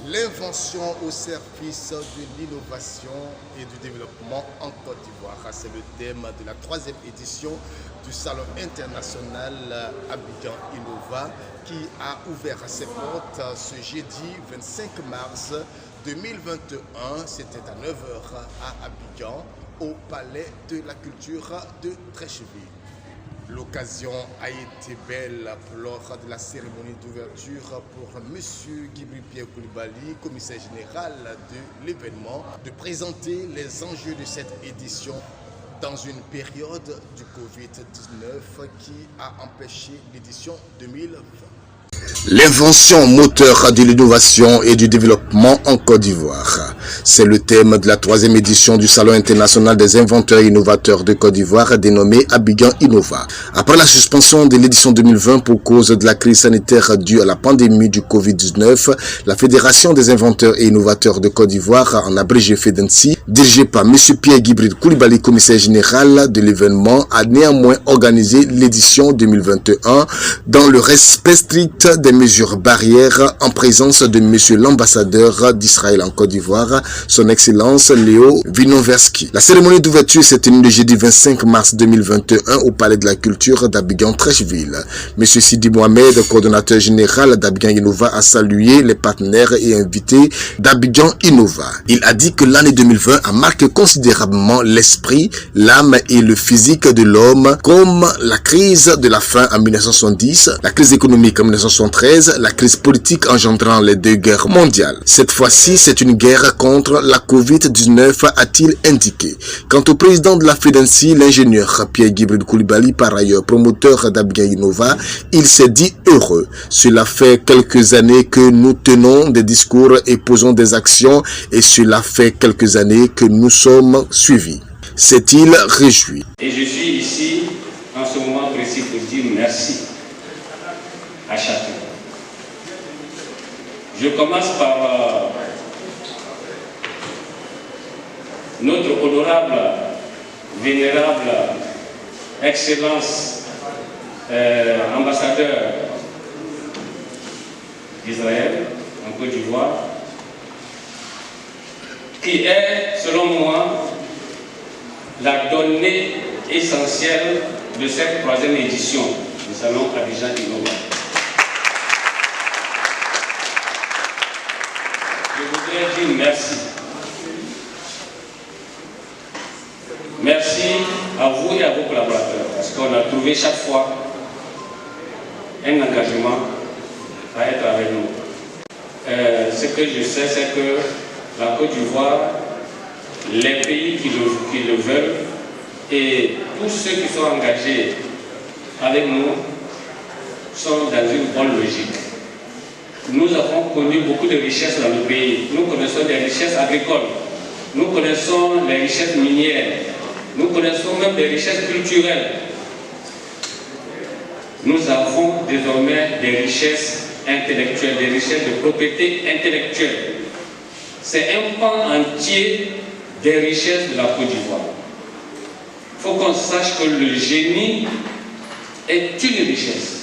L'invention au service de l'innovation et du développement en Côte d'Ivoire. C'est le thème de la 3e édition du Salon international Abidjan Innova qui a ouvert ses portes ce jeudi 25 mars 2021. C'était à 9h à Abidjan, au Palais de la Culture de Treichville. L'occasion a été belle lors de la cérémonie d'ouverture pour M. Guibri Pierre Koulibaly, commissaire général de l'événement, de présenter les enjeux de cette édition dans une période du Covid-19 qui a empêché l'édition 2020. L'invention moteur de l'innovation et du développement en Côte d'Ivoire. C'est le thème de la 3e édition du Salon international des inventeurs et innovateurs de Côte d'Ivoire dénommé Abidjan Innova. Après la suspension de l'édition 2020 pour cause de la crise sanitaire due à la pandémie du Covid-19, la Fédération des inventeurs et innovateurs de Côte d'Ivoire, en abrégé FEDENSI, dirigée par M. Pierre Guibri Koulibaly, commissaire général de l'événement, a néanmoins organisé l'édition 2021 dans le respect strict des mesures barrières en présence de M. l'ambassadeur d'Israël en Côte d'Ivoire, son Excellence Léo Vinoversky. La cérémonie d'ouverture s'est tenue le jeudi 25 mars 2021 au Palais de la Culture d'Abidjan Treichville. M. Sidi Mohamed, coordonnateur général d'Abidjan Innova, a salué les partenaires et invités d'Abidjan Innova. Il a dit que l'année 2020 a marqué considérablement l'esprit, l'âme et le physique de l'homme, comme la crise de la faim en 1970, la crise économique en 1973, la crise politique engendrant les 2 guerres mondiales. Cette fois-ci, c'est une guerre contre la Covid-19, a-t-il indiqué. Quant au président de la FEDENSI, l'ingénieur Pierre Guibri Koulibaly, par ailleurs promoteur d'Abidjan Innova, il s'est dit heureux. Cela fait quelques années que nous tenons des discours et posons des actions et cela fait quelques années que nous sommes suivis. S'est-il réjoui. Et je suis ici en ce moment précis pour dire merci à chacun. Je commence par notre honorable, vénérable Excellence ambassadeur d'Israël en Côte d'Ivoire, qui est, selon moi, la donnée essentielle de cette 3e édition du Salon Abidjan Innova. Je voudrais dire merci. Merci à vous et à vos collaborateurs, parce qu'on a trouvé chaque fois un engagement à être avec nous. Ce que je sais, c'est que la Côte d'Ivoire, les pays qui le veulent et tous ceux qui sont engagés avec nous sont dans une bonne logique. Nous avons connu beaucoup de richesses dans le pays. Nous connaissons des richesses agricoles, nous connaissons les richesses minières, nous connaissons même des richesses culturelles. Nous avons désormais des richesses intellectuelles, des richesses de propriété intellectuelle. C'est un pan entier des richesses de la Côte d'Ivoire. Il faut qu'on sache que le génie est une richesse.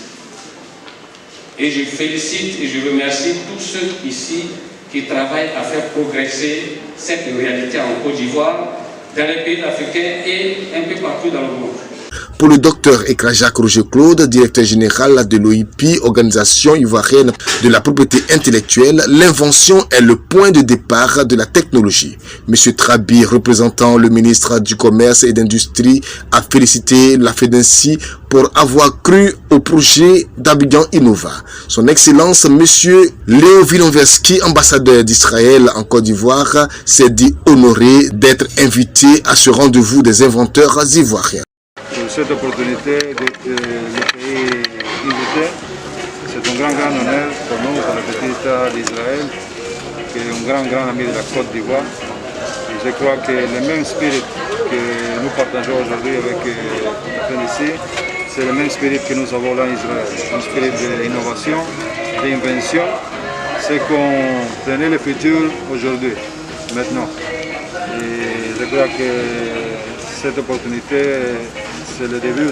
Et je félicite et je remercie tous ceux ici qui travaillent à faire progresser cette réalité en Côte d'Ivoire, dans les pays africains et un peu partout dans le monde. Pour le docteur Ekra Jacques Roger Claude, directeur général de l'OIP, Organisation ivoirienne de la propriété intellectuelle, l'invention est le point de départ de la technologie. Monsieur Trabi, représentant le ministre du Commerce et d'Industrie, a félicité la FEDENSI pour avoir cru au projet d'Abidjan Innova. Son Excellence, Monsieur Léo Vinoversky, ambassadeur d'Israël en Côte d'Ivoire, s'est dit honoré d'être invité à ce rendez-vous des inventeurs ivoiriens. Cette opportunité d'être le pays invité, c'est un grand honneur pour nous, pour le petit État d'Israël, qui est un grand ami de la Côte d'Ivoire. Et je crois que le même spirit que nous partageons aujourd'hui avec la FEDENSI, c'est le même spirit que nous avons là en Israël, un spirit d'innovation, d'invention. C'est qu'on tenait le futur aujourd'hui, maintenant. Et je crois que cette opportunité, c'est le début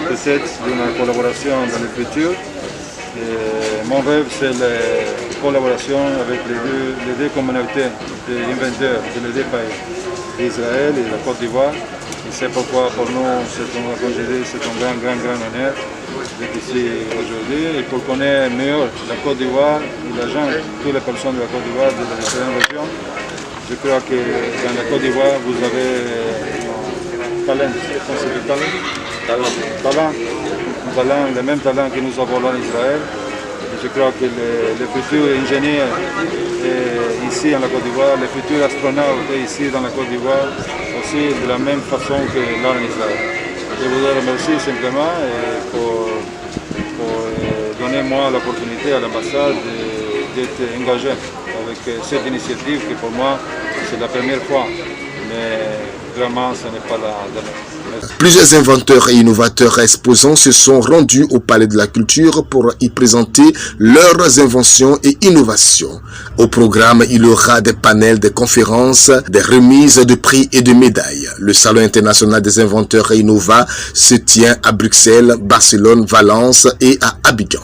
peut-être d'une collaboration dans le futur. Et mon rêve, c'est collaboration avec les deux communautés d'inventeurs de les deux pays, d'Israël et la Côte d'Ivoire. Et c'est pourquoi pour nous, c'est un grand honneur d'être ici aujourd'hui. Et pour connaître mieux la Côte d'Ivoire et les gens, toutes les personnes de la Côte d'Ivoire, de la différentes régions, je crois que dans la Côte d'Ivoire, vous avez talent, le même talent que nous avons là en Israël. Et je crois que les futurs ingénieurs ici en la Côte d'Ivoire, les futurs astronautes ici dans la Côte d'Ivoire, aussi de la même façon que là en Israël. Je voudrais remercier simplement pour donner moi l'opportunité à l'ambassade d'être engagé avec cette initiative qui pour moi c'est la première fois, mais vraiment ce n'est pas la dernière. Plusieurs inventeurs et innovateurs exposants se sont rendus au Palais de la Culture pour y présenter leurs inventions et innovations. Au programme, il y aura des panels, des conférences, des remises de prix et de médailles. Le Salon international des inventeurs et innovants se tient à Bruxelles, Barcelone, Valence et à Abidjan.